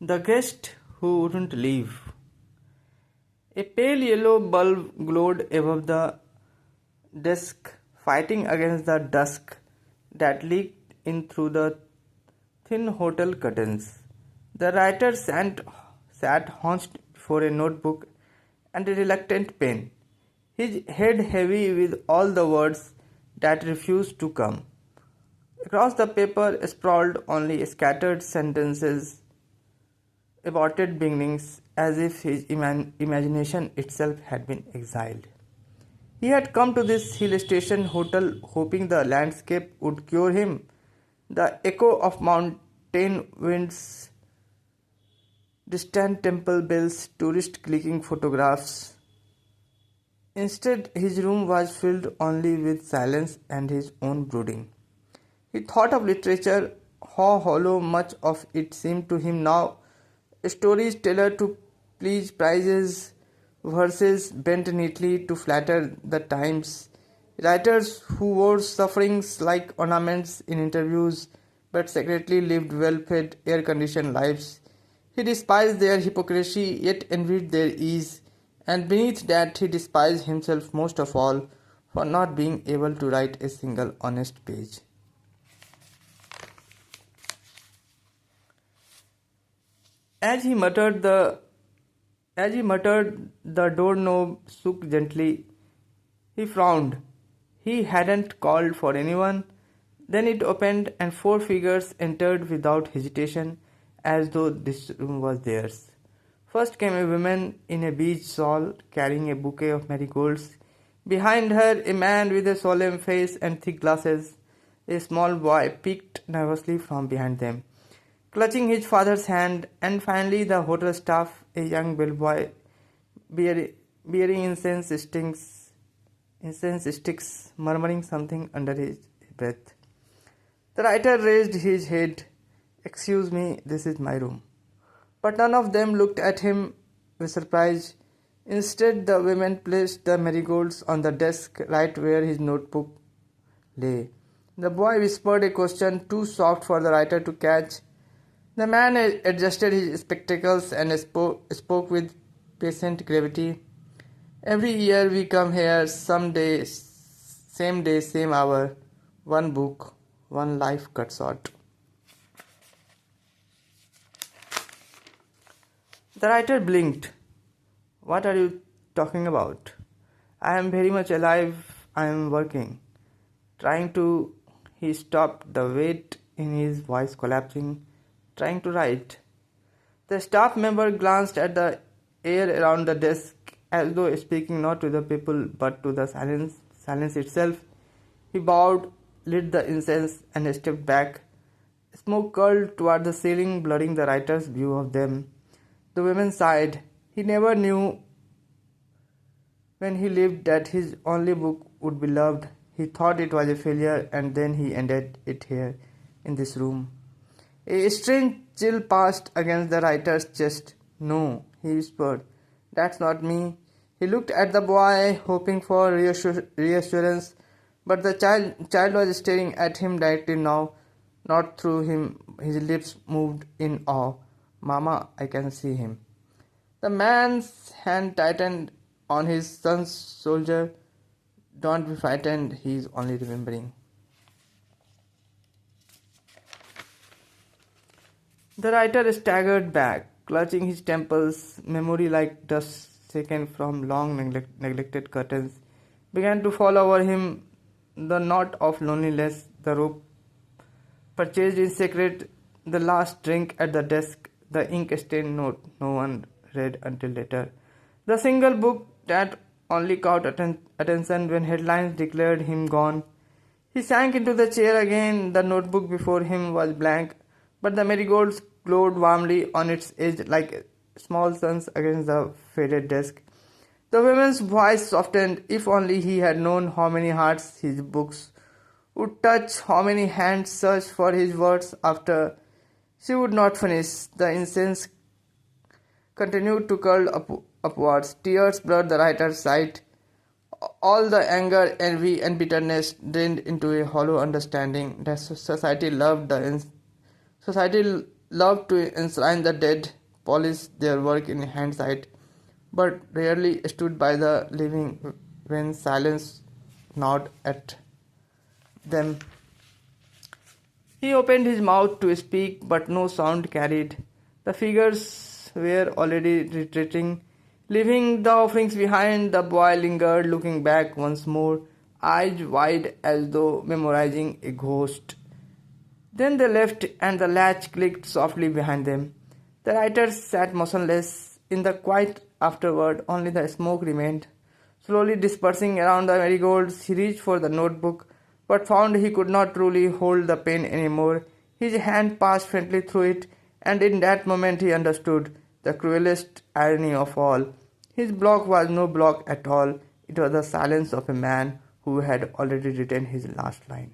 The guest who wouldn't leave. A pale yellow bulb glowed above the desk, fighting against the dusk that leaked in through the thin hotel curtains. The writer sat hunched before a notebook and a reluctant pen, his head heavy with all the words that refused to come. Across the paper sprawled only scattered sentences, aborted beginnings, as if his imagination itself had been exiled. He had come to this hill station hotel hoping the landscape would cure him. The echo of mountain winds, distant temple bells, tourist clicking photographs. Instead, his room was filled only with silence and his own brooding. He thought of literature, how hollow much of it seemed to him now. Stories tailored to please prizes, verses bent neatly to flatter the times, writers who wore sufferings like ornaments in interviews but secretly lived well-fed, air-conditioned lives. He despised their hypocrisy yet envied their ease, and beneath that he despised himself most of all for not being able to write a single honest page. As he muttered, the doorknob shook gently. He frowned. He hadn't called for anyone. Then it opened and four figures entered without hesitation, as though this room was theirs. First came a woman in a beige shawl, carrying a bouquet of marigolds. Behind her, a man with a solemn face and thick glasses. A small boy peeked nervously from behind them, clutching his father's hand, and finally the hotel staff, a young bellboy bearing incense sticks, murmuring something under his breath. The writer raised his head. "Excuse me, this is my room." But none of them looked at him with surprise. Instead, the women placed the marigolds on the desk right where his notebook lay. The boy whispered a question too soft for the writer to catch. The man adjusted his spectacles and spoke with patient gravity. "Every year we come here, same day, same hour. One book, one life cut short." The writer blinked. "What are you talking about?" "I am very much alive. I am working. Trying to..." He stopped, the weight in his voice collapsing. "Trying to write." The staff member glanced at the air around the desk as though speaking not to the people but to the silence itself. He bowed, lit the incense and stepped back. Smoke curled toward the ceiling, blurring the writer's view of them. The women sighed. He never knew when he lived that his only book would be loved. He thought it was a failure, and then he ended it here, in this room. A strange chill passed against the writer's chest. "No," he whispered. "That's not me." He looked at the boy, hoping for reassurance, but the child was staring at him directly now, not through him. His lips moved in awe. "Mama, I can see him." The man's hand tightened on his son's shoulder. "Don't be frightened, he is only remembering." The writer staggered back, clutching his temples. Memory, like dust shaken from long neglected curtains, began to fall over him. The knot of loneliness, the rope purchased in secret, the last drink at the desk, the ink-stained note no one read until later, the single book that only caught attention when headlines declared him gone. He sank into the chair again. The notebook before him was blank, but the marigolds glowed warmly on its edge like small suns against the faded desk. The woman's voice softened. If only he had known how many hearts his books would touch, how many hands searched for his words after she would not finish. The incense continued to curl upwards. Tears blurred the writer's sight. All the anger, envy, and bitterness drained into a hollow understanding that society loved to enshrine the dead, polish their work in hindsight, but rarely stood by the living when silence gnawed at them. He opened his mouth to speak, but no sound carried. The figures were already retreating, leaving the offerings behind. The boy lingered, looking back once more, eyes wide as though memorizing a ghost. Then they left, and the latch clicked softly behind them. The writer sat motionless. In the quiet afterward, only the smoke remained. Slowly dispersing around the marigolds, he reached for the notebook, but found he could not truly hold the pen anymore. His hand passed faintly through it, and in that moment he understood the cruelest irony of all. His block was no block at all. It was the silence of a man who had already written his last line.